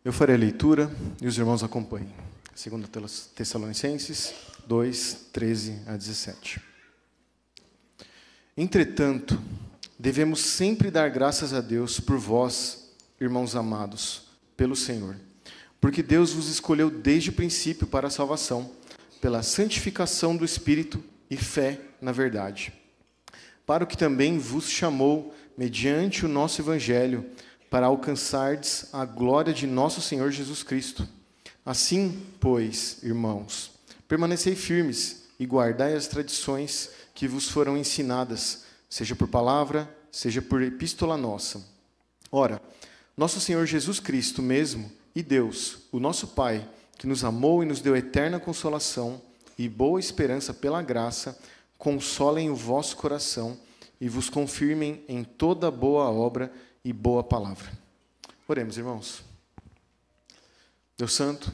Eu farei a leitura e os irmãos acompanhem. 2 Tessalonicenses 2, 13 a 17. Entretanto, devemos sempre dar graças a Deus por vós, irmãos amados, pelo Senhor, porque Deus vos escolheu desde o princípio para a salvação, pela santificação do Espírito e fé na verdade, para o que também vos chamou, mediante o nosso Evangelho, para alcançardes a glória de nosso Senhor Jesus Cristo. Assim, pois, irmãos, permanecei firmes e guardai as tradições que vos foram ensinadas, seja por palavra, seja por epístola nossa. Ora, nosso Senhor Jesus Cristo mesmo e Deus, o nosso Pai, que nos amou e nos deu eterna consolação e boa esperança pela graça, consolem o vosso coração e vos confirmem em toda boa obra e boa palavra. Oremos, irmãos. Deus Santo,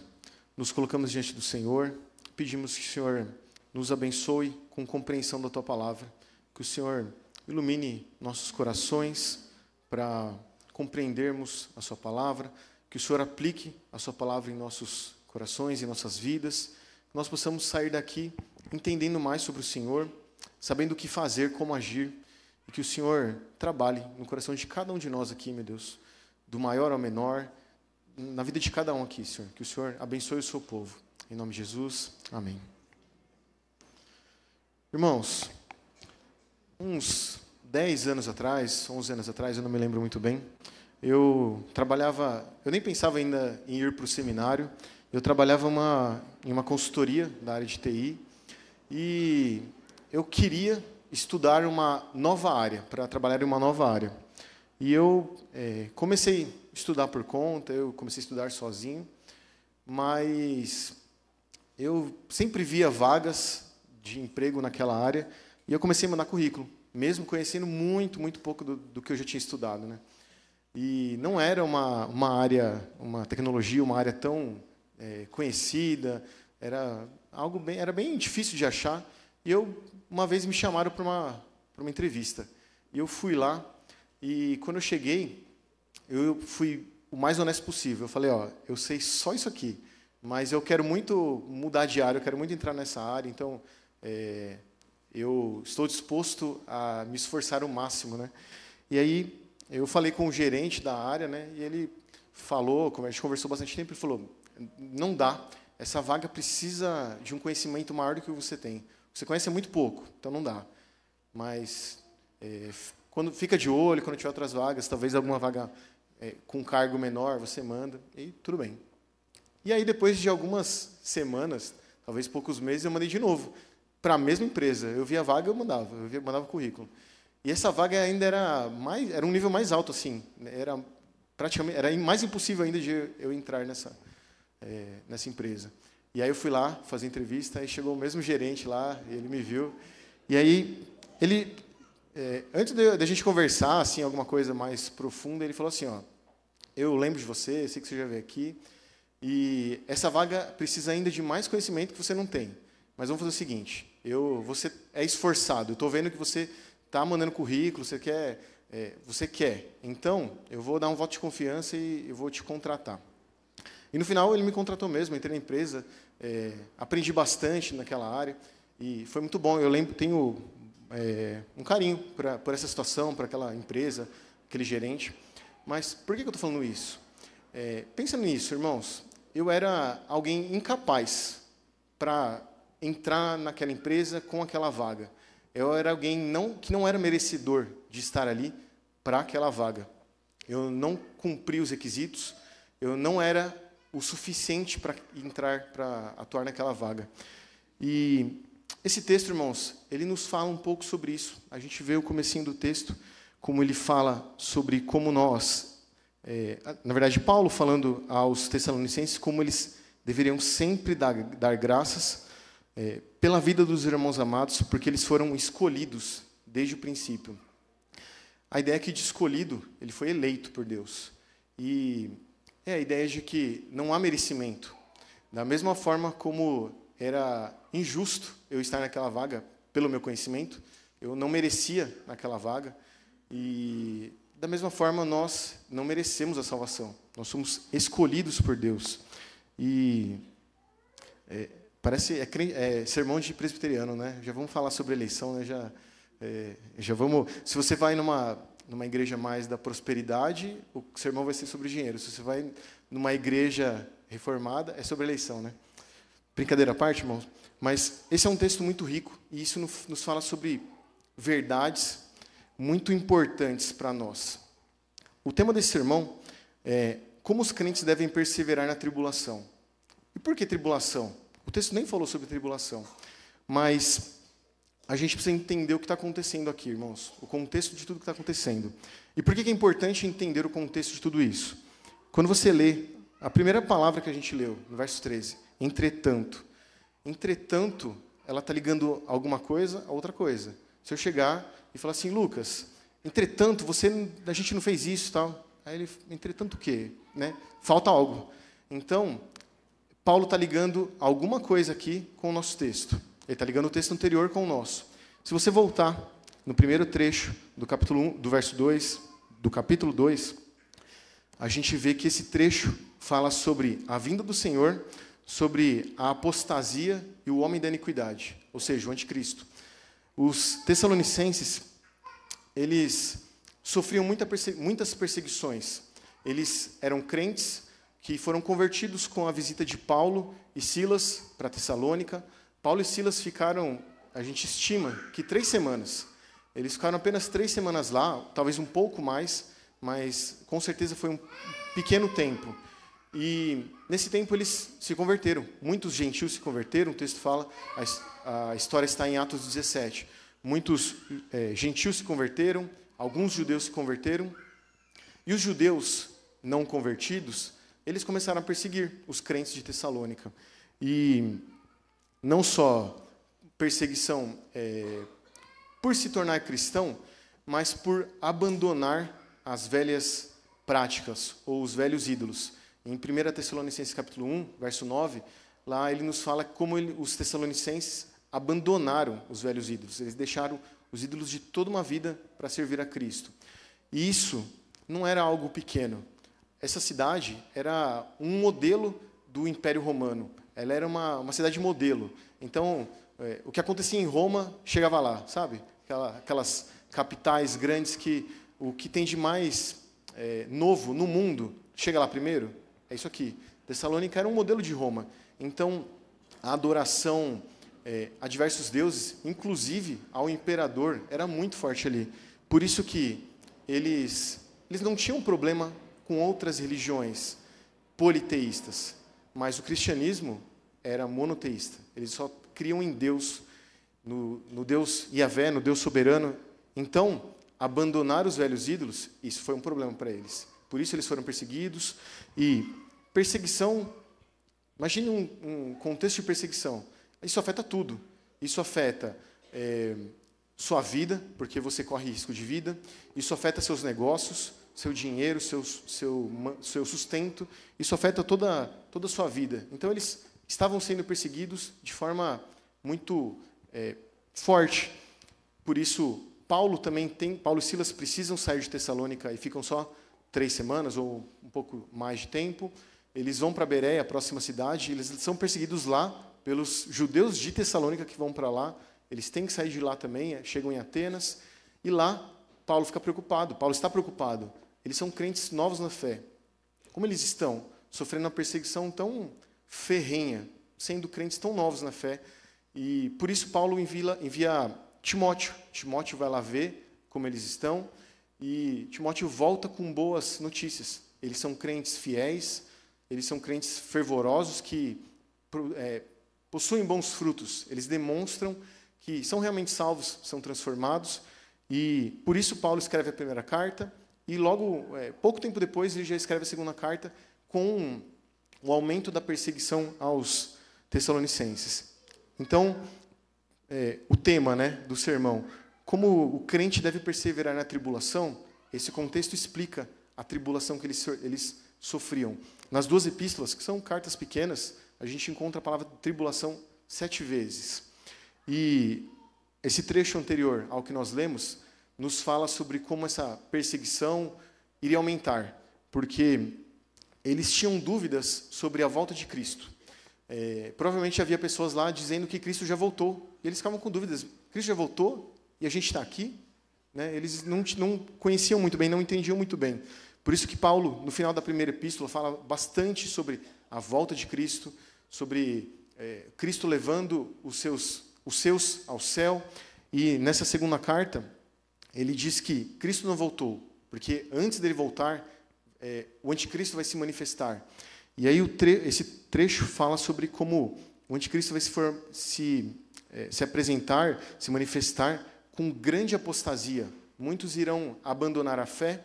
nos colocamos diante do Senhor, pedimos que o Senhor nos abençoe com compreensão da Tua palavra, que o Senhor ilumine nossos corações para compreendermos a Sua palavra, que o Senhor aplique a Sua palavra em nossos corações e nossas vidas, que nós possamos sair daqui entendendo mais sobre o Senhor, sabendo o que fazer, como agir, e que o Senhor trabalhe no coração de cada um de nós aqui, meu Deus, do maior ao menor, na vida de cada um aqui, Senhor. Que o Senhor abençoe o seu povo. Em nome de Jesus, amém. Irmãos, uns 10 anos atrás, 11 anos atrás, eu não me lembro muito bem, eu nem pensava ainda em ir para o seminário, eu trabalhava em uma consultoria da área de TI, e eu queria estudar uma nova área, para trabalhar em uma nova área. E eu comecei a estudar por conta, eu comecei a estudar sozinho, mas eu sempre via vagas de emprego naquela área, e eu comecei a mandar currículo, mesmo conhecendo muito, muito pouco do que eu já tinha estudado, né? E não era uma área, uma tecnologia, uma área tão conhecida, era bem difícil de achar. E uma vez me chamaram para uma entrevista. E eu fui lá, e quando eu cheguei, eu fui o mais honesto possível. Eu falei, eu sei só isso aqui, mas eu quero muito mudar de área, eu quero muito entrar nessa área, então eu estou disposto a me esforçar o máximo, né? E aí eu falei com o gerente da área, né? E ele falou, a gente conversou bastante tempo, ele falou, não dá, essa vaga precisa de um conhecimento maior do que você tem. Você conhece muito pouco, então não dá. Mas quando fica de olho, quando tiver outras vagas, talvez alguma vaga com cargo menor, você manda, e tudo bem. E aí, depois de algumas semanas, talvez poucos meses, eu mandei de novo, para a mesma empresa. Eu via a vaga, eu mandava o currículo. E essa vaga ainda era um nível mais alto, assim, era mais impossível ainda de eu entrar nessa empresa. E aí eu fui lá fazer entrevista, e chegou o mesmo gerente lá, ele me viu. E aí, antes da gente conversar, assim, alguma coisa mais profunda, ele falou assim, eu lembro de você, sei que você já veio aqui, e essa vaga precisa ainda de mais conhecimento que você não tem. Mas vamos fazer o seguinte, você é esforçado, eu estou vendo que você está mandando currículo, você quer. Então, eu vou dar um voto de confiança e eu vou te contratar. E no final ele me contratou mesmo, entrei na empresa, aprendi bastante naquela área e foi muito bom. Eu tenho um carinho por essa situação, por aquela empresa, aquele gerente. Mas por que eu estou falando isso? Pensa nisso, irmãos. Eu era alguém incapaz para entrar naquela empresa com aquela vaga. Eu era alguém que não era merecedor de estar ali para aquela vaga. Eu não cumpri os requisitos, eu não era o suficiente para atuar naquela vaga. E esse texto, irmãos, ele nos fala um pouco sobre isso. A gente vê o comecinho do texto, como ele fala sobre como nós... na verdade, Paulo falando aos Tessalonicenses como eles deveriam sempre dar graças pela vida dos irmãos amados, porque eles foram escolhidos desde o princípio. A ideia aqui de escolhido, ele foi eleito por Deus. E a ideia de que não há merecimento. Da mesma forma como era injusto eu estar naquela vaga pelo meu conhecimento, eu não merecia naquela vaga, e da mesma forma nós não merecemos a salvação. Nós somos escolhidos por Deus. E parece sermão de presbiteriano, né? Já vamos falar sobre eleição, né? Já vamos. Se você vai numa igreja mais da prosperidade, o sermão vai ser sobre dinheiro. Se você vai numa igreja reformada, é sobre eleição, né? Brincadeira à parte, irmãos. Mas esse é um texto muito rico e isso nos fala sobre verdades muito importantes para nós. O tema desse sermão é como os crentes devem perseverar na tribulação. E por que tribulação? O texto nem falou sobre tribulação, mas a gente precisa entender o que está acontecendo aqui, irmãos, o contexto de tudo que está acontecendo. E por que é importante entender o contexto de tudo isso? Quando você lê, a primeira palavra que a gente leu, no verso 13, entretanto. Entretanto, ela está ligando alguma coisa a outra coisa. Se eu chegar e falar assim, Lucas, entretanto, a gente não fez isso e tal. Aí ele, entretanto o quê? Né? Falta algo. Então, Paulo está ligando alguma coisa aqui com o nosso texto. Ele está ligando o texto anterior com o nosso. Se você voltar no primeiro trecho do capítulo 1, do verso 2, do capítulo 2, a gente vê que esse trecho fala sobre a vinda do Senhor, sobre a apostasia e o homem da iniquidade, ou seja, o anticristo. Os tessalonicenses, eles sofriam muitas perseguições. Eles eram crentes que foram convertidos com a visita de Paulo e Silas para Tessalônica. Paulo e Silas ficaram, a gente estima, que 3 semanas. Eles ficaram apenas 3 semanas lá, talvez um pouco mais, mas com certeza foi um pequeno tempo. E nesse tempo eles se converteram. Muitos gentios se converteram, o texto fala, a história está em Atos 17. Muitos gentios se converteram, alguns judeus se converteram, e os judeus não convertidos, eles começaram a perseguir os crentes de Tessalônica. E não só perseguição por se tornar cristão, mas por abandonar as velhas práticas, ou os velhos ídolos. Em 1 Tessalonicenses capítulo 1, verso 9, lá ele nos fala como os tessalonicenses abandonaram os velhos ídolos. Eles deixaram os ídolos de toda uma vida para servir a Cristo. E isso não era algo pequeno. Essa cidade era um modelo do Império Romano. Ela era uma cidade modelo. Então, o que acontecia em Roma chegava lá, sabe? Aquelas capitais grandes que o que tem de mais novo no mundo chega lá primeiro. É isso aqui. Tessalônica era um modelo de Roma. Então, a adoração a diversos deuses, inclusive ao imperador, era muito forte ali. Por isso que eles não tinham problema com outras religiões politeístas, mas o cristianismo era monoteísta. Eles só criam em Deus, no Deus Yahvé, no Deus soberano. Então, abandonar os velhos ídolos, isso foi um problema para eles. Por isso eles foram perseguidos. E perseguição, imagine um contexto de perseguição. Isso afeta tudo. Isso afeta sua vida, porque você corre risco de vida. Isso afeta seus negócios, seu dinheiro, seu sustento. Isso afeta toda a sua vida. Então, eles estavam sendo perseguidos de forma muito forte. Por isso, Paulo e Silas precisam sair de Tessalônica e ficam só 3 semanas ou um pouco mais de tempo. Eles vão para Bereia, a próxima cidade. Eles são perseguidos lá pelos judeus de Tessalônica que vão para lá. Eles têm que sair de lá também, chegam em Atenas. E lá, Paulo fica preocupado. Paulo está preocupado. Eles são crentes novos na fé. Como eles estão sofrendo uma perseguição tão ferrenha, sendo crentes tão novos na fé? E por isso Paulo envia Timóteo. Timóteo vai lá ver como eles estão. E Timóteo volta com boas notícias. Eles são crentes fiéis, eles são crentes fervorosos que possuem bons frutos. Eles demonstram que são realmente salvos, são transformados. E por isso Paulo escreve a primeira carta e logo, pouco tempo depois, ele já escreve a segunda carta com o aumento da perseguição aos tessalonicenses. Então, o tema do sermão, como o crente deve perseverar na tribulação, esse contexto explica a tribulação que eles sofriam. Nas 2 epístolas, que são cartas pequenas, a gente encontra a palavra tribulação 7 vezes. E esse trecho anterior ao que nós lemos nos fala sobre como essa perseguição iria aumentar, porque eles tinham dúvidas sobre a volta de Cristo. Provavelmente havia pessoas lá dizendo que Cristo já voltou. E eles ficavam com dúvidas. Cristo já voltou? E a gente está aqui? Né? Eles não conheciam muito bem, não entendiam muito bem. Por isso que Paulo, no final da primeira epístola, fala bastante sobre a volta de Cristo, sobre Cristo levando os seus ao céu. E nessa segunda carta, ele diz que Cristo não voltou, porque antes dele voltar, o anticristo vai se manifestar. E aí esse trecho fala sobre como o anticristo vai se apresentar, se manifestar com grande apostasia. Muitos irão abandonar a fé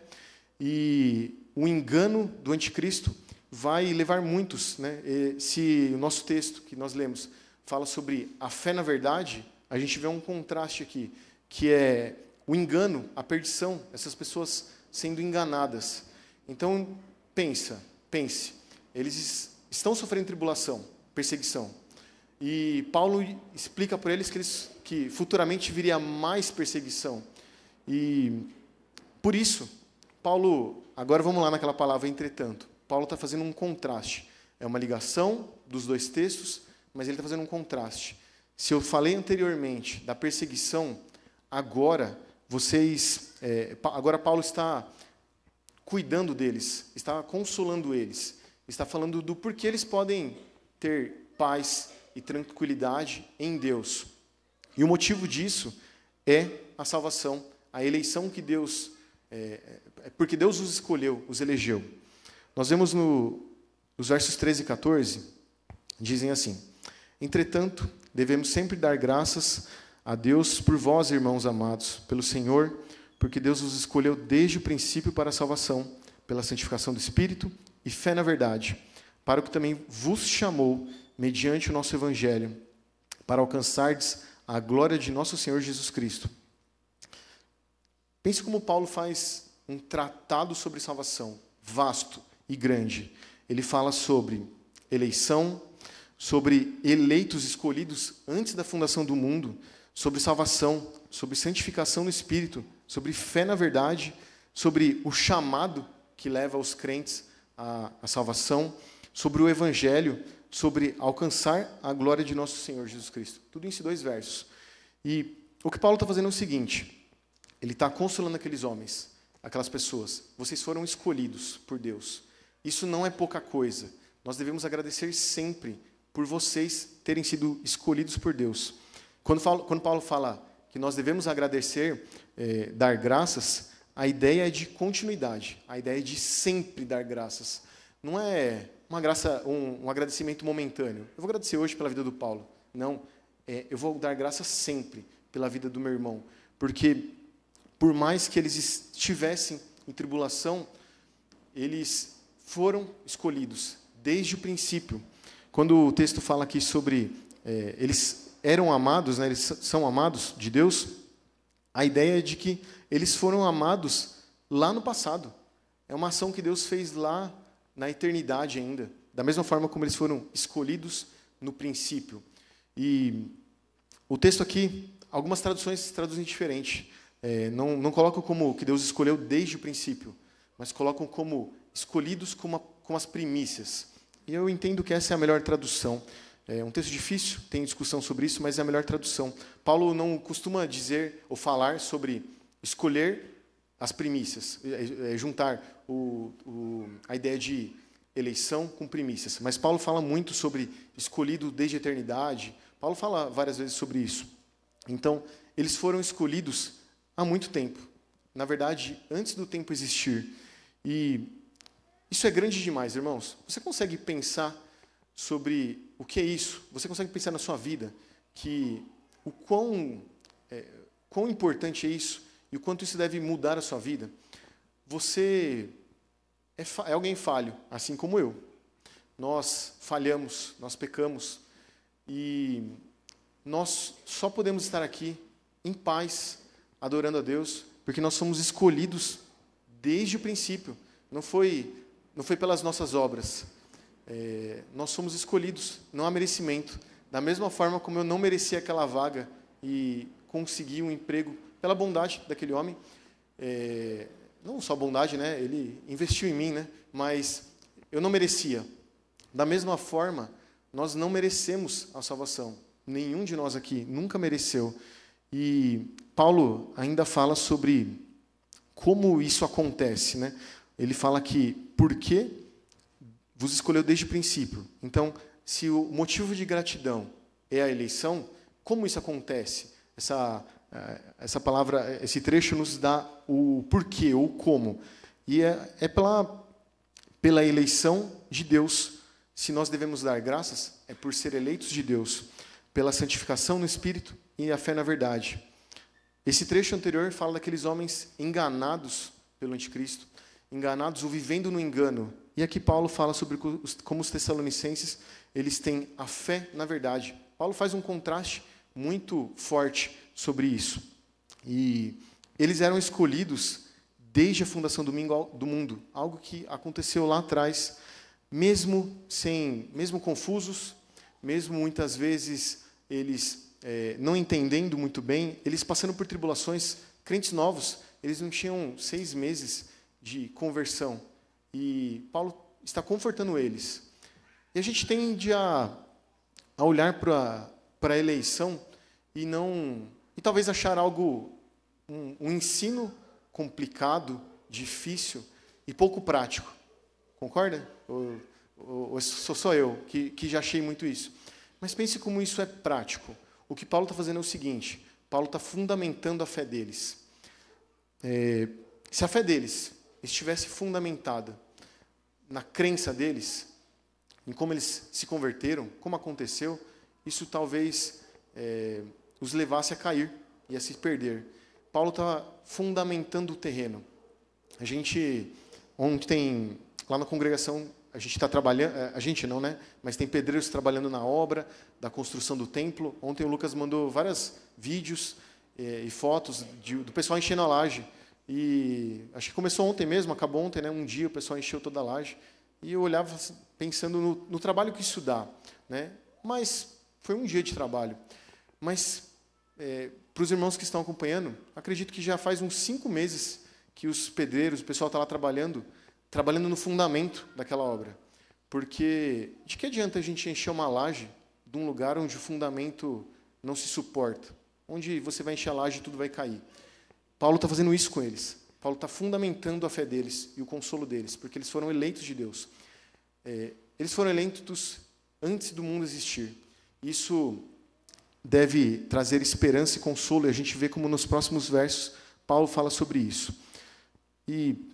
e o engano do anticristo vai levar muitos. Né? Se o nosso texto que nós lemos fala sobre a fé na verdade, a gente vê um contraste aqui, que é o engano, a perdição, essas pessoas sendo enganadas. Então, pense, eles estão sofrendo tribulação, perseguição. E Paulo explica para eles que futuramente viria mais perseguição. E por isso, Paulo, agora vamos lá naquela palavra entretanto. Paulo está fazendo um contraste. É uma ligação dos dois textos, mas ele está fazendo um contraste. Se eu falei anteriormente da perseguição, agora Paulo está cuidando deles, está consolando eles, está falando do porquê eles podem ter paz e tranquilidade em Deus. E o motivo disso é a salvação, a eleição que Deus... porque Deus os escolheu, os elegeu. Nós vemos nos versos 13 e 14, dizem assim: entretanto, devemos sempre dar graças a Deus por vós, irmãos amados, pelo Senhor, porque Deus os escolheu desde o princípio para a salvação, pela santificação do Espírito e fé na verdade, para o que também vos chamou, mediante o nosso Evangelho, para alcançardes a glória de nosso Senhor Jesus Cristo. Pense como Paulo faz um tratado sobre salvação, vasto e grande. Ele fala sobre eleição, sobre eleitos escolhidos antes da fundação do mundo, sobre salvação, sobre santificação no Espírito, sobre fé na verdade, sobre o chamado que leva os crentes à salvação, sobre o Evangelho, sobre alcançar a glória de nosso Senhor Jesus Cristo. Tudo isso em 2 versos. E o que Paulo está fazendo é o seguinte: ele está consolando aqueles homens, aquelas pessoas. Vocês foram escolhidos por Deus. Isso não é pouca coisa. Nós devemos agradecer sempre por vocês terem sido escolhidos por Deus. Quando Paulo fala que nós devemos agradecer, dar graças, a ideia é de continuidade, a ideia é de sempre dar graças. Não é um agradecimento momentâneo. Eu vou agradecer hoje pela vida do Paulo. Não, eu vou dar graças sempre pela vida do meu irmão. Porque, por mais que eles estivessem em tribulação, eles foram escolhidos desde o princípio. Quando o texto fala aqui sobre eles eram amados, né, eles são amados de Deus, a ideia é de que eles foram amados lá no passado. É uma ação que Deus fez lá na eternidade ainda, da mesma forma como eles foram escolhidos no princípio. E o texto aqui, algumas traduções traduzem diferente. Não colocam como que Deus escolheu desde o princípio, mas colocam como escolhidos como as primícias. E eu entendo que essa é a melhor tradução. É um texto difícil, tem discussão sobre isso, mas é a melhor tradução. Paulo não costuma dizer ou falar sobre escolher as primícias, juntar a ideia de eleição com primícias. Mas Paulo fala muito sobre escolhido desde a eternidade. Paulo fala várias vezes sobre isso. Então, eles foram escolhidos há muito tempo. Na verdade, antes do tempo existir. E isso é grande demais, irmãos. Você consegue pensar sobre o que é isso? Você consegue pensar na sua vida que o quão importante é isso e o quanto isso deve mudar a sua vida? Você é alguém falho, assim como eu. Nós falhamos, nós pecamos e nós só podemos estar aqui em paz, adorando a Deus, porque nós somos escolhidos desde o princípio. Não foi pelas nossas obras. Nós somos escolhidos, não há merecimento. Da mesma forma como eu não merecia aquela vaga e consegui um emprego pela bondade daquele homem. Não só bondade, né? Ele investiu em mim, né? Mas eu não merecia. Da mesma forma, nós não merecemos a salvação. Nenhum de nós aqui nunca mereceu. E Paulo ainda fala sobre como isso acontece, né? Ele fala que porque vos escolheu desde o princípio. Então, se o motivo de gratidão é a eleição, como isso acontece? Essa palavra, esse trecho nos dá o porquê, ou como. E é pela eleição de Deus. Se nós devemos dar graças, é por ser eleitos de Deus, pela santificação no Espírito e a fé na verdade. Esse trecho anterior fala daqueles homens enganados pelo anticristo, enganados ou vivendo no engano. E aqui Paulo fala sobre como os tessalonicenses, eles têm a fé na verdade. Paulo faz um contraste muito forte sobre isso. E eles eram escolhidos desde a fundação do mundo, algo que aconteceu lá atrás, mesmo confusos, mesmo muitas vezes eles não entendendo muito bem, eles passando por tribulações, crentes novos, eles não tinham 6 meses de conversão. E Paulo está confortando eles. E a gente tende a olhar para a eleição e talvez achar algo, um ensino complicado, difícil e pouco prático. Concorda? Ou sou só eu que já achei muito isso? Mas pense como isso é prático. O que Paulo está fazendo é o seguinte: Paulo está fundamentando a fé deles. Se a fé deles estivesse fundamentada na crença deles, em como eles se converteram, como aconteceu, isso talvez os levasse a cair e a se perder. Paulo está fundamentando o terreno. A gente, ontem, lá na congregação, a gente está trabalhando, a gente não, né? Mas tem pedreiros trabalhando na obra da construção do templo. Ontem o Lucas mandou vários vídeos e fotos do pessoal enchendo a laje. E acho que começou ontem mesmo, acabou ontem, né? Um dia o pessoal encheu toda a laje. E eu olhava pensando no trabalho que isso dá, né? Mas foi um dia de trabalho. Mas para os irmãos que estão acompanhando, acredito que já faz uns 5 meses que os pedreiros, o pessoal está lá trabalhando no fundamento daquela obra. Porque de que adianta a gente encher uma laje de um lugar onde o fundamento não se suporta? Onde você vai encher a laje e tudo vai cair. Paulo está fazendo isso com eles. Paulo está fundamentando a fé deles e o consolo deles, porque eles foram eleitos de Deus. Eles foram eleitos antes do mundo existir. Isso deve trazer esperança e consolo, e a gente vê como nos próximos versos Paulo fala sobre isso. E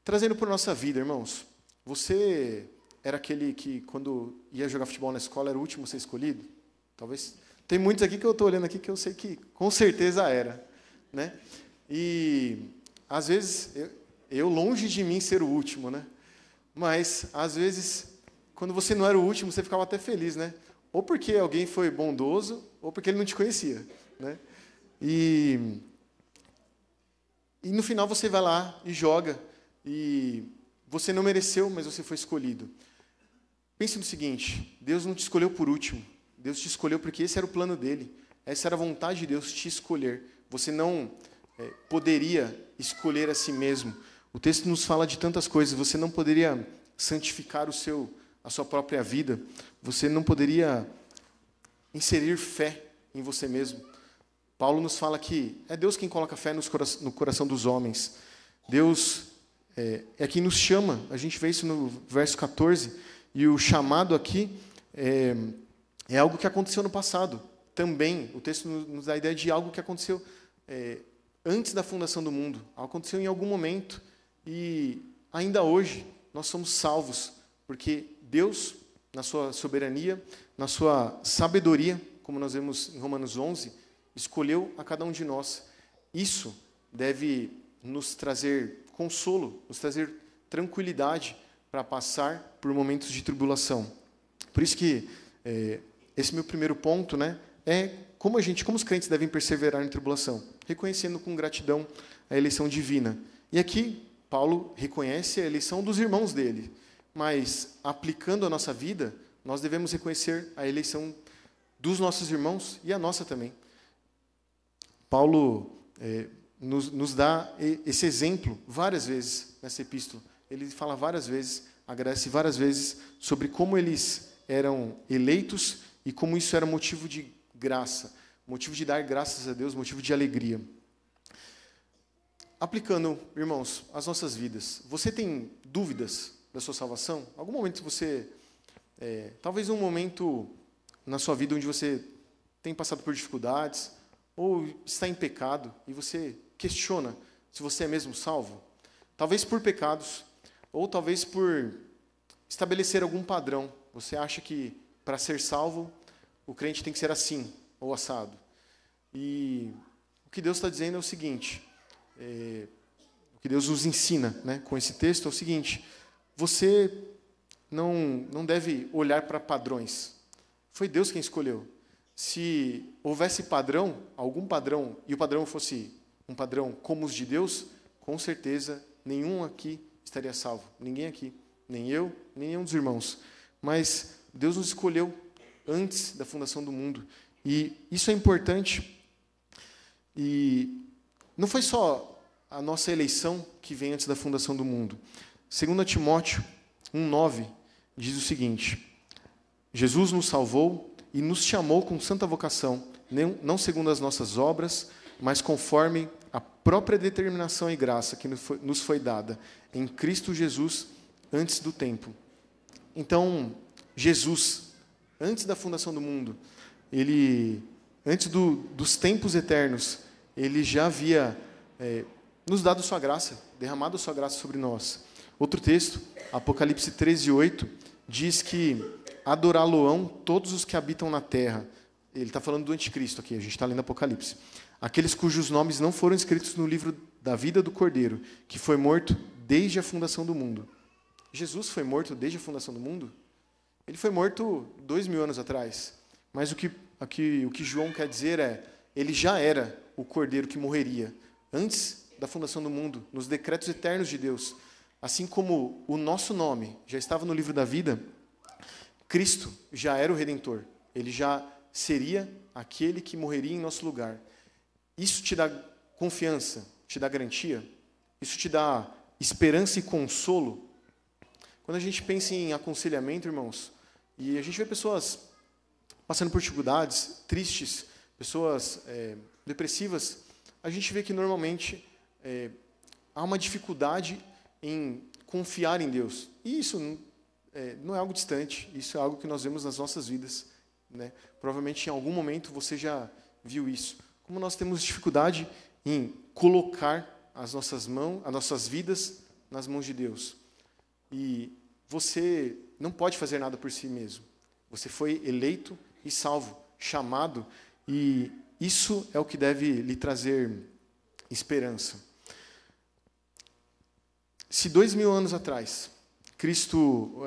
trazendo para a nossa vida, irmãos, você era aquele que, quando ia jogar futebol na escola, era o último a ser escolhido? Talvez. Tem muitos aqui que eu estou olhando aqui que eu sei que com certeza era, né? E às vezes eu longe de mim ser o último, né? Mas às vezes quando você não era o último, você ficava até feliz, né? Ou porque alguém foi bondoso, ou porque ele não te conhecia, né? E no final você vai lá e joga, e você não mereceu, mas você foi escolhido. Pense no seguinte: Deus não te escolheu por último. Deus te escolheu porque esse era o plano dele. Essa era a vontade de Deus, te escolher. Você não poderia escolher a si mesmo. O texto nos fala de tantas coisas. Você não poderia santificar a sua própria vida. Você não poderia inserir fé em você mesmo. Paulo nos fala que é Deus quem coloca fé no coração dos homens. Deus é quem nos chama. A gente vê isso no verso 14. E o chamado aqui é algo que aconteceu no passado. Também, o texto nos dá a ideia de algo que aconteceu antes da fundação do mundo. Aconteceu em algum momento. E ainda hoje, nós somos salvos. Porque Deus, na sua soberania, na sua sabedoria, como nós vemos em Romanos 11, escolheu a cada um de nós. Isso deve nos trazer consolo, nos trazer tranquilidade para passar por momentos de tribulação. Por isso que esse meu primeiro ponto, né, é como os crentes devem perseverar em tribulação, reconhecendo com gratidão a eleição divina. E aqui Paulo reconhece a eleição dos irmãos dele, mas aplicando a nossa vida, nós devemos reconhecer a eleição dos nossos irmãos e a nossa também. Paulo nos dá esse exemplo várias vezes nessa epístola. Ele fala várias vezes agradece várias vezes sobre como eles eram eleitos e como isso era motivo de graça, motivo de dar graças a Deus, motivo de alegria. Aplicando, irmãos, as nossas vidas, você tem dúvidas da sua salvação? Algum momento você, talvez um momento na sua vida onde você tem passado por dificuldades ou está em pecado e você questiona se você é mesmo salvo? Talvez por pecados ou talvez por estabelecer algum padrão. Você acha que para ser salvo o crente tem que ser assim ou assado. E o que Deus está dizendo é o seguinte, o que Deus nos ensina, né, com esse texto é o seguinte: você não deve olhar para padrões. Foi Deus quem escolheu. Se houvesse padrão, algum padrão, e o padrão fosse um padrão como os de Deus, com certeza nenhum aqui estaria salvo. Ninguém aqui, nem eu, nem nenhum dos irmãos. Mas Deus nos escolheu antes da fundação do mundo. E isso é importante. E não foi só a nossa eleição que vem antes da fundação do mundo. 2 Timóteo 1,9 diz o seguinte: Jesus nos salvou e nos chamou com santa vocação, não segundo as nossas obras, mas conforme a própria determinação e graça que nos foi dada em Cristo Jesus antes do tempo. Então, Jesus, antes da fundação do mundo, antes dos tempos eternos, ele já havia nos dado sua graça, derramado sua graça sobre nós. Outro texto, Apocalipse 13:8, diz que adorá-lo-ão todos os que habitam na terra. Ele está falando do anticristo aqui, a gente está lendo Apocalipse. Aqueles cujos nomes não foram escritos no livro da vida do Cordeiro, que foi morto desde a fundação do mundo. Jesus foi morto desde a fundação do mundo? Ele foi morto 2000 anos atrás. Mas o que João quer dizer é, ele já era o Cordeiro que morreria antes da fundação do mundo, nos decretos eternos de Deus. Assim como o nosso nome já estava no livro da vida, Cristo já era o Redentor. Ele já seria aquele que morreria em nosso lugar. Isso te dá confiança, te dá garantia? Isso te dá esperança e consolo? Quando a gente pensa em aconselhamento, irmãos, e a gente vê pessoas passando por dificuldades, tristes, pessoas depressivas, a gente vê que normalmente há uma dificuldade em confiar em Deus. E isso não é algo distante, isso é algo que nós vemos nas nossas vidas, né? Provavelmente em algum momento você já viu isso. Como nós temos dificuldade em colocar as nossas vidas nas mãos de Deus. E você não pode fazer nada por si mesmo. Você foi eleito e salvo, chamado, e isso é o que deve lhe trazer esperança. Se 2000 anos atrás,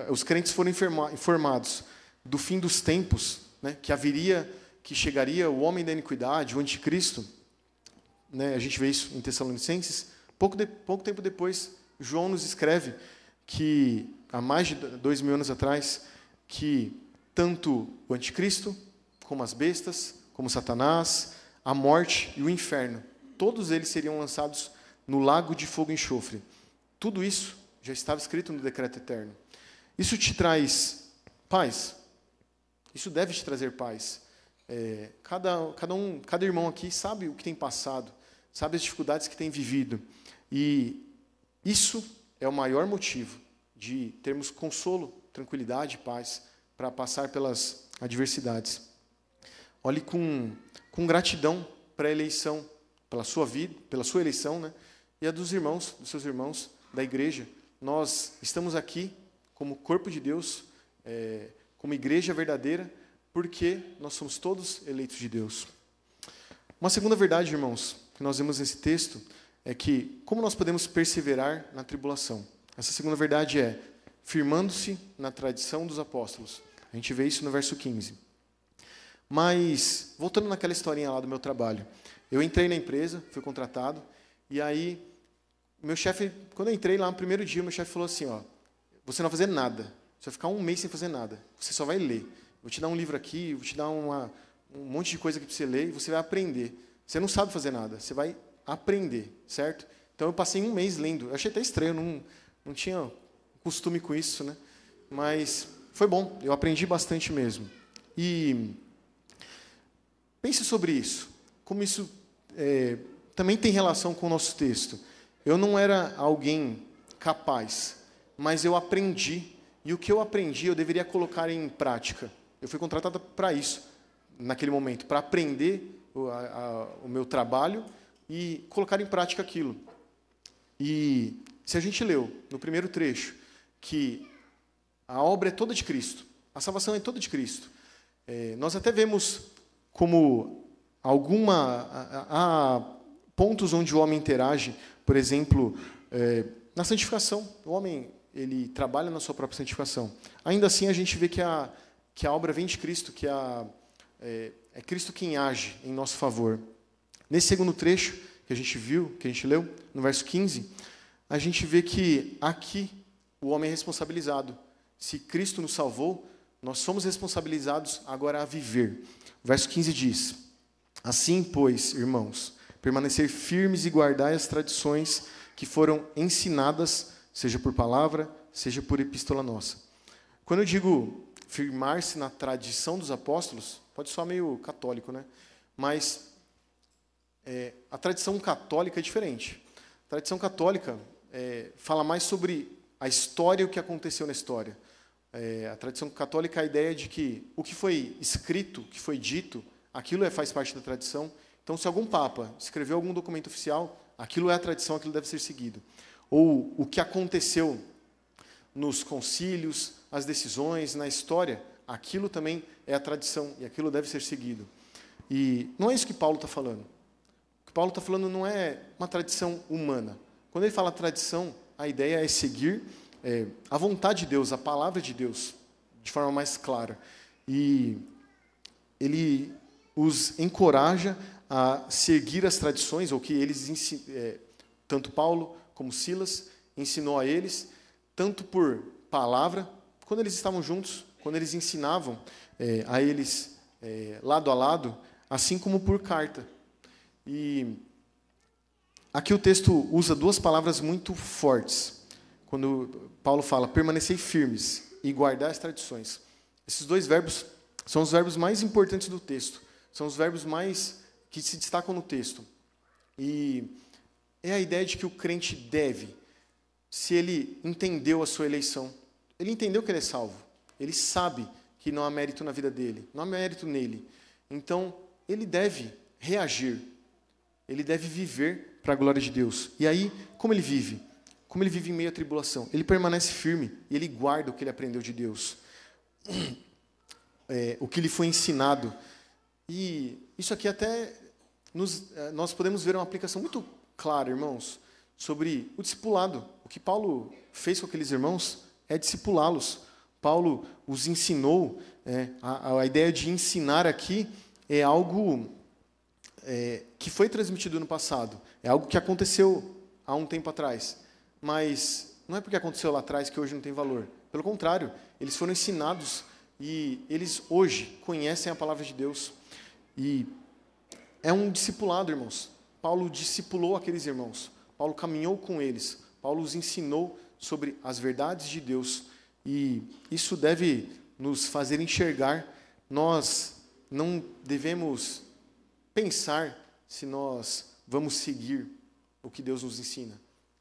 os crentes foram informados do fim dos tempos, né, que chegaria o homem da iniquidade, o anticristo, né, a gente vê isso em Tessalonicenses, pouco tempo depois, João nos escreve que, há mais de 2000 anos atrás, que tanto o anticristo, como as bestas, como Satanás, a morte e o inferno, todos eles seriam lançados no lago de fogo e enxofre. Tudo isso já estava escrito no decreto eterno. Isso te traz paz? Isso deve te trazer paz. Cada irmão aqui sabe o que tem passado, sabe as dificuldades que tem vivido. E isso é o maior motivo de termos consolo, tranquilidade e paz para passar pelas adversidades. Olhe com gratidão para a eleição, pela sua vida, pela sua eleição, né? E a dos seus irmãos da igreja. Nós estamos aqui como corpo de Deus, como igreja verdadeira, porque nós somos todos eleitos de Deus. Uma segunda verdade, irmãos, que nós vemos nesse texto, é que como nós podemos perseverar na tribulação? Essa segunda verdade é firmando-se na tradição dos apóstolos. A gente vê isso no verso 15. Mas, voltando naquela historinha lá do meu trabalho, eu entrei na empresa, fui contratado, e aí, meu chefe, quando eu entrei lá no primeiro dia, meu chefe falou assim, ó, você não vai fazer nada, você vai ficar um mês sem fazer nada, você só vai ler. Vou te dar um livro aqui, vou te dar um monte de coisa aqui para você ler, e você vai aprender. Você não sabe fazer nada, você vai aprender, certo? Então, eu passei um mês lendo, eu achei até estranho, não tinha costume com isso, né? Mas foi bom, eu aprendi bastante mesmo. E pense sobre isso, como isso também tem relação com o nosso texto. Eu não era alguém capaz, mas eu aprendi, e o que eu aprendi eu deveria colocar em prática. Eu fui contratado para isso, naquele momento, para aprender o meu trabalho e colocar em prática aquilo. E se a gente leu no primeiro trecho que a obra é toda de Cristo, a salvação é toda de Cristo, nós até vemos como há pontos onde o homem interage, por exemplo, na santificação. O homem ele trabalha na sua própria santificação. Ainda assim, a gente vê que a obra vem de Cristo, que é Cristo quem age em nosso favor. Nesse segundo trecho que a gente viu, que a gente leu, no verso 15, a gente vê que aqui o homem é responsabilizado. Se Cristo nos salvou, nós somos responsabilizados agora a viver. O verso 15 diz: assim, pois, irmãos, permanecer firmes e guardai as tradições que foram ensinadas, seja por palavra, seja por epístola nossa. Quando eu digo firmar-se na tradição dos apóstolos, pode soar meio católico, né? Mas a tradição católica é diferente. A tradição católica fala mais sobre a história e o que aconteceu na história. A tradição católica é a ideia de que o que foi escrito, o que foi dito, aquilo faz parte da tradição. Então, se algum papa escreveu algum documento oficial, aquilo é a tradição, aquilo deve ser seguido. Ou o que aconteceu nos concílios, as decisões, na história, aquilo também é a tradição, e aquilo deve ser seguido. E não é isso que Paulo está falando. O que Paulo está falando não é uma tradição humana. Quando ele fala tradição, a ideia é seguir a vontade de Deus, a palavra de Deus, de forma mais clara. E ele os encoraja a seguir as tradições, ou que eles, tanto Paulo como Silas, ensinou a eles, tanto por palavra, quando eles estavam juntos, quando eles ensinavam a eles lado a lado, assim como por carta. E aqui o texto usa duas palavras muito fortes. Quando Paulo fala, permanecei firmes e guardar as tradições. Esses dois verbos são os verbos mais importantes do texto. São os verbos mais que se destacam no texto. E é a ideia de que o crente deve, se ele entendeu a sua eleição, ele entendeu que ele é salvo. Ele sabe que não há mérito na vida dele, não há mérito nele. Então, ele deve reagir. Ele deve viver para a glória de Deus. E aí, como ele vive? Como ele vive em meio à tribulação? Ele permanece firme e ele guarda o que ele aprendeu de Deus. O que lhe foi ensinado. E isso aqui até nós podemos ver uma aplicação muito clara, irmãos, sobre o discipulado. O que Paulo fez com aqueles irmãos é discipulá-los. Paulo os ensinou. A ideia de ensinar aqui é algo que foi transmitido no passado. É algo que aconteceu há um tempo atrás. Mas não é porque aconteceu lá atrás que hoje não tem valor. Pelo contrário, eles foram ensinados e eles hoje conhecem a palavra de Deus. E é um discipulado, irmãos. Paulo discipulou aqueles irmãos. Paulo caminhou com eles. Paulo os ensinou sobre as verdades de Deus. E isso deve nos fazer enxergar. Nós não devemos pensar se nós vamos seguir o que Deus nos ensina.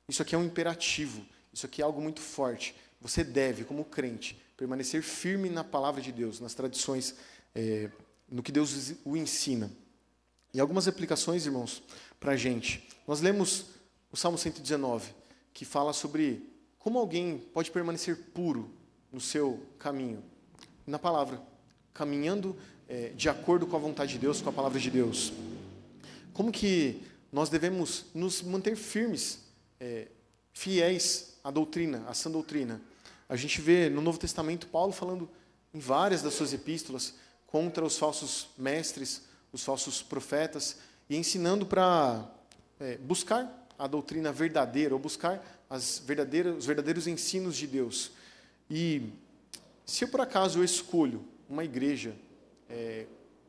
Isso aqui é um imperativo. Isso aqui é algo muito forte. Você deve, como crente, permanecer firme na palavra de Deus, nas tradições, no que Deus o ensina. E algumas aplicações, irmãos, para a gente. Nós lemos o Salmo 119, que fala sobre como alguém pode permanecer puro no seu caminho. Na palavra, caminhando de acordo com a vontade de Deus, com a palavra de Deus. Como que nós devemos nos manter firmes, fiéis à doutrina, à sã doutrina. A gente vê no Novo Testamento Paulo falando em várias das suas epístolas contra os falsos mestres, os falsos profetas, e ensinando para buscar a doutrina verdadeira, ou buscar os verdadeiros ensinos de Deus. E se por acaso eu escolho uma igreja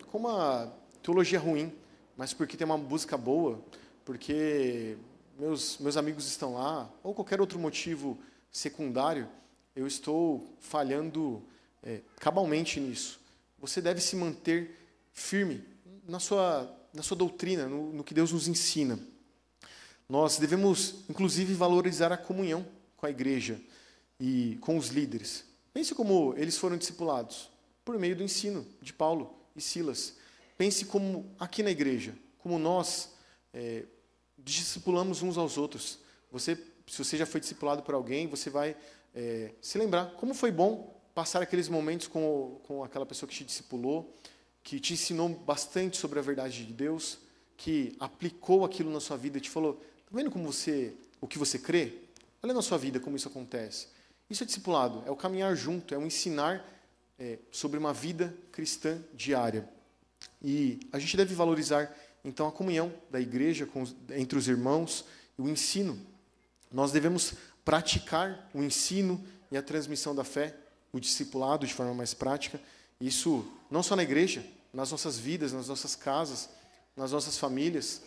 com uma teologia ruim, mas porque tem uma música boa, porque meus amigos estão lá, ou qualquer outro motivo secundário, eu estou falhando cabalmente nisso. Você deve se manter firme na sua doutrina, no que Deus nos ensina. Nós devemos, inclusive, valorizar a comunhão com a igreja e com os líderes. Pense como eles foram discipulados, por meio do ensino de Paulo e Silas. Pense como aqui na igreja, como nós discipulamos uns aos outros. Se você já foi discipulado por alguém, você vai se lembrar como foi bom passar aqueles momentos com aquela pessoa que te discipulou, que te ensinou bastante sobre a verdade de Deus, que aplicou aquilo na sua vida e te falou, tá vendo o que você crê? Olha na sua vida como isso acontece. Isso é discipulado, é o caminhar junto, é o ensinar sobre uma vida cristã diária. E a gente deve valorizar, então, a comunhão da igreja entre os irmãos e o ensino. Nós devemos praticar o ensino e a transmissão da fé, o discipulado de forma mais prática. Isso não só na igreja, nas nossas vidas, nas nossas casas, nas nossas famílias.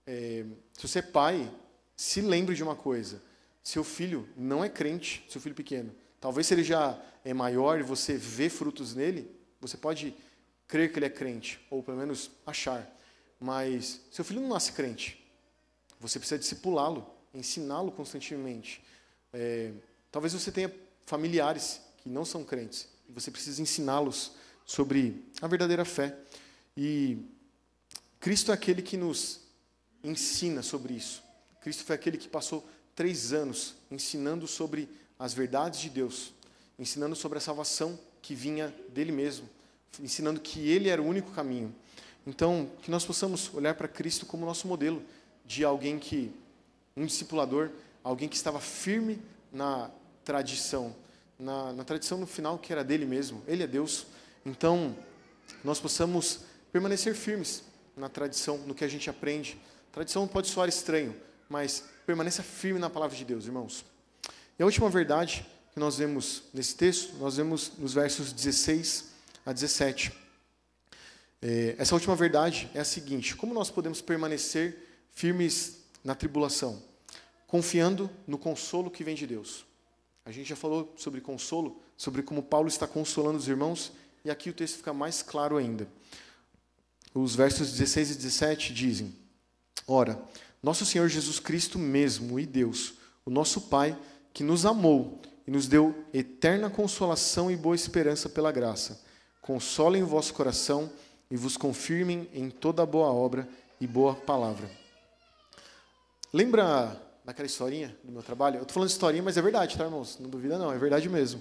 Se você é pai, se lembre de uma coisa. Seu filho não é crente, seu filho pequeno. Talvez se ele já é maior e você vê frutos nele, você pode crer que ele é crente, ou pelo menos achar. Mas seu filho não nasce crente. Você precisa discipulá-lo, ensiná-lo constantemente. Talvez você tenha familiares que não são crentes, e você precisa ensiná-los sobre a verdadeira fé. E Cristo é aquele que nos ensina sobre isso. Cristo foi aquele que passou 3 anos ensinando sobre as verdades de Deus, ensinando sobre a salvação que vinha dele mesmo, ensinando que ele era o único caminho. Então, que nós possamos olhar para Cristo como nosso modelo de alguém um discipulador, alguém que estava firme na tradição, na tradição no final que era dele mesmo. Ele é Deus. Então, nós possamos permanecer firmes na tradição, no que a gente aprende. A tradição pode soar estranho, mas permaneça firme na palavra de Deus, irmãos. E a última verdade que nós vemos nesse texto, nós vemos nos versos 16 a 17. Essa última verdade é a seguinte: como nós podemos permanecer firmes na tribulação? Confiando no consolo que vem de Deus. A gente já falou sobre consolo, sobre como Paulo está consolando os irmãos, e aqui o texto fica mais claro ainda. Os versos 16 e 17 dizem: Ora, nosso Senhor Jesus Cristo mesmo e Deus, o nosso Pai, que nos amou e nos deu eterna consolação e boa esperança pela graça, consolem o vosso coração e vos confirmem em toda boa obra e boa palavra. Lembra daquela historinha do meu trabalho? Eu estou falando de historinha, mas é verdade, tá, irmãos? Não duvida não, é verdade mesmo.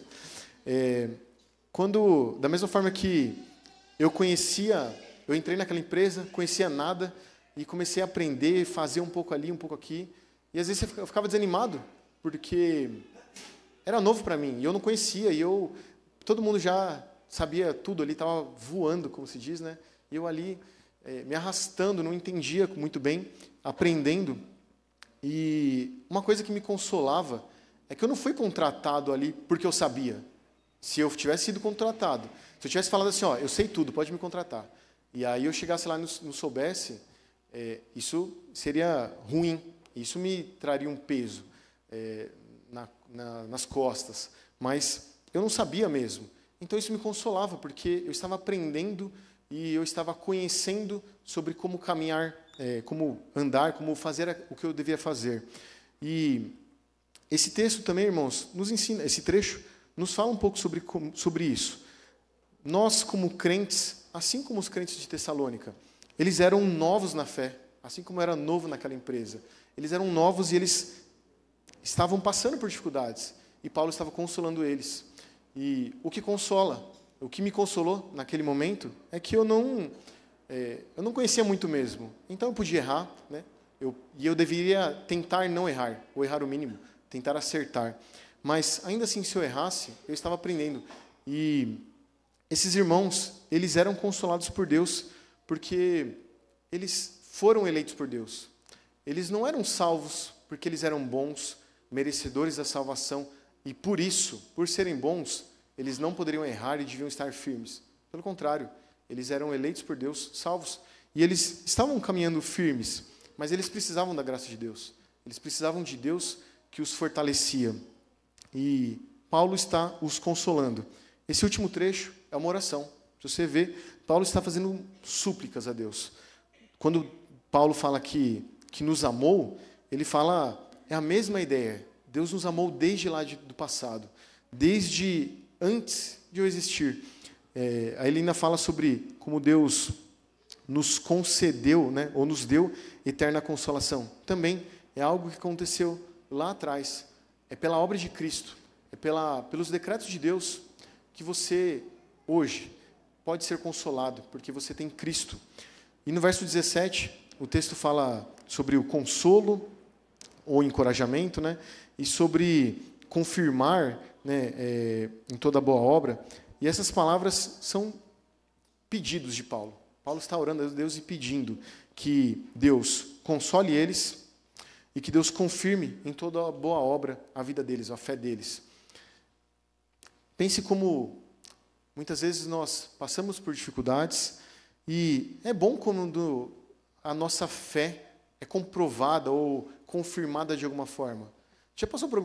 Da mesma forma que eu entrei naquela empresa, conhecia nada, e comecei a aprender, fazer um pouco ali, um pouco aqui, e às vezes eu ficava desanimado, porque era novo para mim, e eu não conhecia, todo mundo já sabia tudo ali, estava voando, como se diz, né? E eu ali me arrastando, não entendia muito bem, aprendendo. E uma coisa que me consolava é que eu não fui contratado ali porque eu sabia. Se eu tivesse sido contratado, se eu tivesse falado assim, eu sei tudo, pode me contratar, e aí eu chegasse lá e não soubesse, isso seria ruim, isso me traria um peso nas costas, mas eu não sabia mesmo. Então isso me consolava, porque eu estava aprendendo e eu estava conhecendo sobre como caminhar, como andar, como fazer o que eu devia fazer. E esse texto também, irmãos, nos ensina, esse trecho nos fala um pouco sobre isso. Nós, como crentes, assim como os crentes de Tessalônica, eles eram novos na fé, assim como eu era novo naquela empresa. Eles eram novos e eles estavam passando por dificuldades. E Paulo estava consolando eles. E o que me consolou naquele momento é que eu não conhecia muito mesmo. Então eu podia errar, né? E eu deveria tentar não errar, ou errar o mínimo, tentar acertar. Mas ainda assim, se eu errasse, eu estava aprendendo. E esses irmãos, eles eram consolados por Deus, porque eles foram eleitos por Deus. Eles não eram salvos porque eles eram bons, merecedores da salvação, e por isso, por serem bons, eles não poderiam errar e deviam estar firmes. Pelo contrário, eles eram eleitos por Deus, salvos, e eles estavam caminhando firmes, mas eles precisavam da graça de Deus. Eles precisavam de Deus que os fortalecia. e Paulo está os consolando. Esse último trecho é uma oração. Se você vê, Paulo está fazendo súplicas a Deus. Quando Paulo fala que nos amou, ele fala, é a mesma ideia. Deus nos amou desde lá do passado, desde antes de eu existir. Aí ele ainda fala sobre como Deus nos concedeu, né, ou nos deu eterna consolação. Também é algo que aconteceu lá atrás. É pela obra de Cristo, é pelos decretos de Deus que você, hoje, pode ser consolado, porque você tem Cristo. E no verso 17, o texto fala sobre o consolo, ou encorajamento, né, e sobre confirmar, né, em toda boa obra. E essas palavras são pedidos de Paulo. Paulo está orando a Deus e pedindo que Deus console eles e que Deus confirme em toda a boa obra a vida deles, a fé deles. Pense como muitas vezes nós passamos por dificuldades e é bom quando a nossa fé é comprovada ou confirmada de alguma forma. Já passou por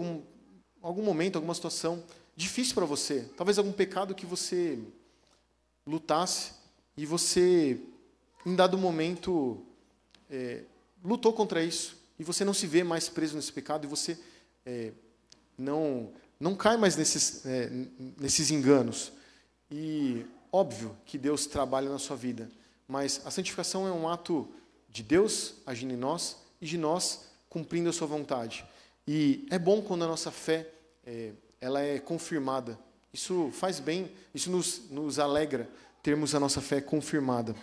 algum momento, alguma situação difícil para você? Talvez algum pecado que você lutasse e você, em dado momento, lutou contra isso e você não se vê mais preso nesse pecado e você não cai mais nesses enganos. E óbvio que Deus trabalha na sua vida, mas a santificação é um ato de Deus agindo em nós e de nós cumprindo a sua vontade. E é bom quando a nossa fé ela é confirmada. Isso faz bem, isso nos alegra termos a nossa fé confirmada.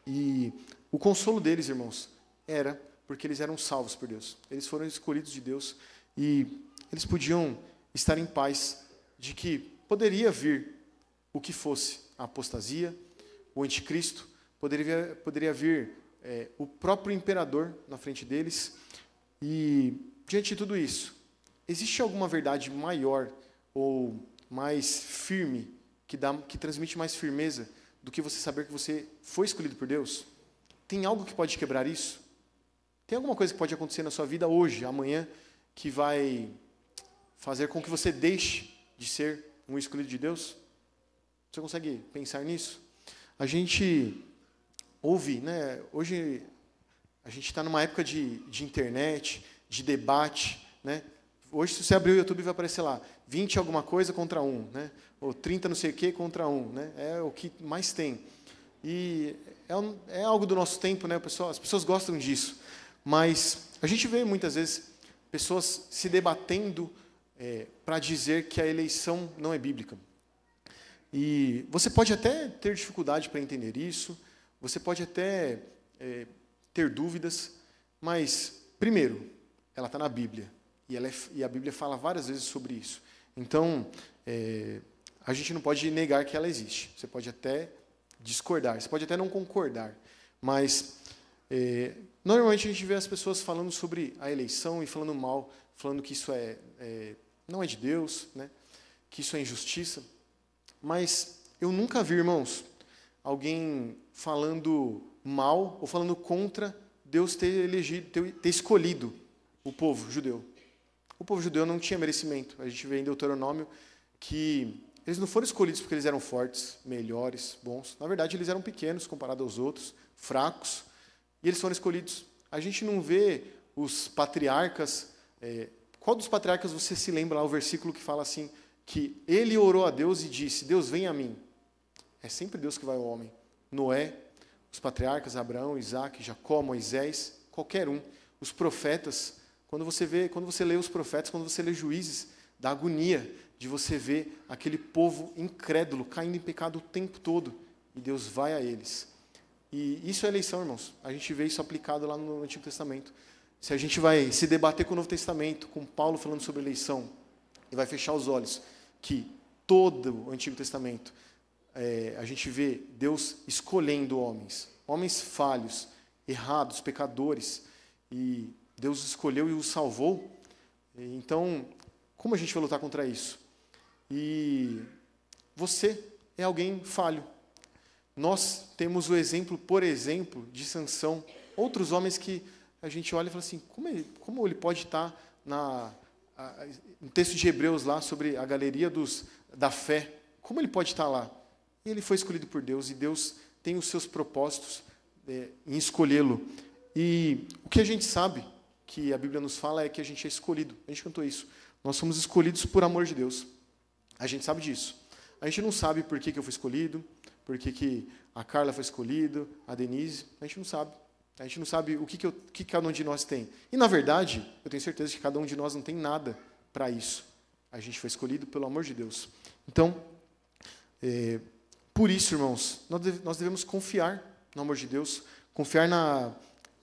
E o consolo deles, irmãos, era porque eles eram salvos por Deus. Eles foram escolhidos de Deus e eles podiam estar em paz de que poderia vir o que fosse a apostasia, o anticristo, poderia vir o próprio imperador na frente deles. E, diante de tudo isso, existe alguma verdade maior ou mais firme, que transmite mais firmeza do que você saber que você foi escolhido por Deus? Tem algo que pode quebrar isso? Tem alguma coisa que pode acontecer na sua vida hoje, amanhã, que vai fazer com que você deixe de ser um escolhido de Deus? Você consegue pensar nisso? A gente ouve, né? Hoje a gente está numa época de internet, de debate, né? Hoje, se você abrir o YouTube, vai aparecer lá 20 alguma coisa contra 1, né? Ou 30 não sei o que contra 1, né? É o que mais tem. E é algo do nosso tempo, né? As pessoas gostam disso. Mas a gente vê muitas vezes pessoas se debatendo para dizer que a eleição não é bíblica. E você pode até ter dificuldade para entender isso, você pode até ter dúvidas, mas, primeiro, ela está na Bíblia. E a Bíblia fala várias vezes sobre isso. Então, a gente não pode negar que ela existe. Você pode até discordar, você pode até não concordar. Mas, normalmente, a gente vê as pessoas falando sobre a eleição e falando mal, falando que isso não é de Deus, né? Que isso é injustiça. Mas eu nunca vi, irmãos, alguém falando mal ou falando contra Deus ter escolhido o povo judeu. O povo judeu não tinha merecimento. A gente vê em Deuteronômio que eles não foram escolhidos porque eles eram fortes, melhores, bons. Na verdade, eles eram pequenos comparado aos outros, fracos, e eles foram escolhidos. A gente não vê os patriarcas. Qual dos patriarcas você se lembra lá, o versículo que fala assim, que ele orou a Deus e disse, Deus, vem a mim. É sempre Deus que vai ao homem. Noé, os patriarcas, Abraão, Isaac, Jacó, Moisés, qualquer um. Os profetas, quando você lê os profetas, quando você lê Juízes, dá agonia de você ver aquele povo incrédulo, caindo em pecado o tempo todo, e Deus vai a eles. E isso é eleição, irmãos. A gente vê isso aplicado lá no Antigo Testamento. Se a gente vai se debater com o Novo Testamento, com Paulo falando sobre eleição, e vai fechar os olhos, que todo o Antigo Testamento, a gente vê Deus escolhendo homens falhos, errados, pecadores, e Deus escolheu e os salvou. Então, como a gente vai lutar contra isso? E você é alguém falho. Nós temos o exemplo, por exemplo, de Sansão, outros homens que a gente olha e fala assim, como ele pode estar no texto de Hebreus lá sobre a galeria da fé, como ele pode estar lá? Ele foi escolhido por Deus e Deus tem os seus propósitos em escolhê-lo. E o que a gente sabe, que a Bíblia nos fala, é que a gente é escolhido. A gente cantou isso. Nós somos escolhidos por amor de Deus. A gente sabe disso. A gente não sabe por que eu fui escolhido, por que a Carla foi escolhida, a Denise. A gente não sabe. A gente não sabe o que cada um de nós tem. E, na verdade, eu tenho certeza que cada um de nós não tem nada para isso. A gente foi escolhido pelo amor de Deus. Então, por isso, irmãos, nós devemos confiar no amor de Deus, confiar na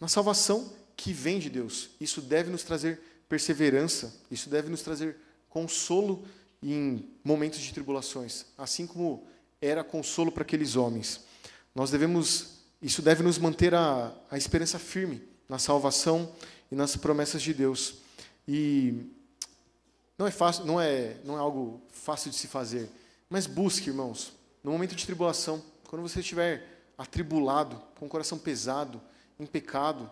salvação que vem de Deus. Isso deve nos trazer perseverança, isso deve nos trazer consolo em momentos de tribulações, assim como era consolo para aqueles homens. Isso deve nos manter a esperança firme na salvação e nas promessas de Deus. E não é fácil, não é algo fácil de se fazer, mas busque, irmãos, no momento de tribulação, quando você estiver atribulado, com o coração pesado, em pecado,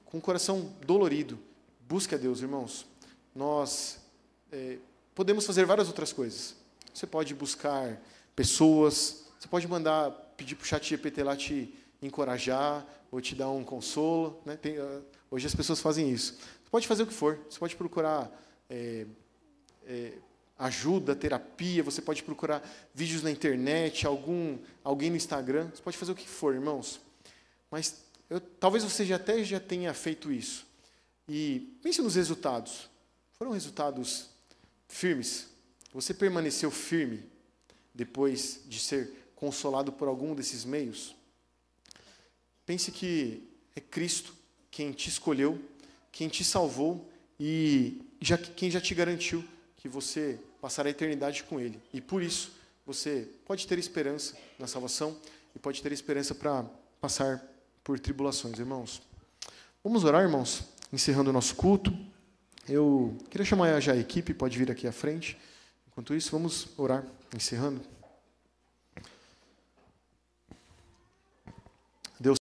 com o coração dolorido, busque a Deus, irmãos. Nós podemos fazer várias outras coisas. Você pode buscar pessoas, você pode pedir para o ChatGPT lá te encorajar ou te dar um consolo, né? Hoje as pessoas fazem isso. Você pode fazer o que for. Você pode procurar ajuda, terapia. Você pode procurar vídeos na internet, alguém no Instagram. Você pode fazer o que for, irmãos. Mas talvez você já tenha feito isso. E pense nos resultados. Foram resultados firmes? Você permaneceu firme depois de ser consolado por algum desses meios? Pense que é Cristo quem te escolheu, quem te salvou e quem já te garantiu que você passará a eternidade com Ele. E por isso, você pode ter esperança na salvação e pode ter esperança para passar por tribulações, irmãos. Vamos orar, irmãos, encerrando o nosso culto. Eu queria chamar já a equipe, pode vir aqui à frente. Enquanto isso, vamos orar, encerrando.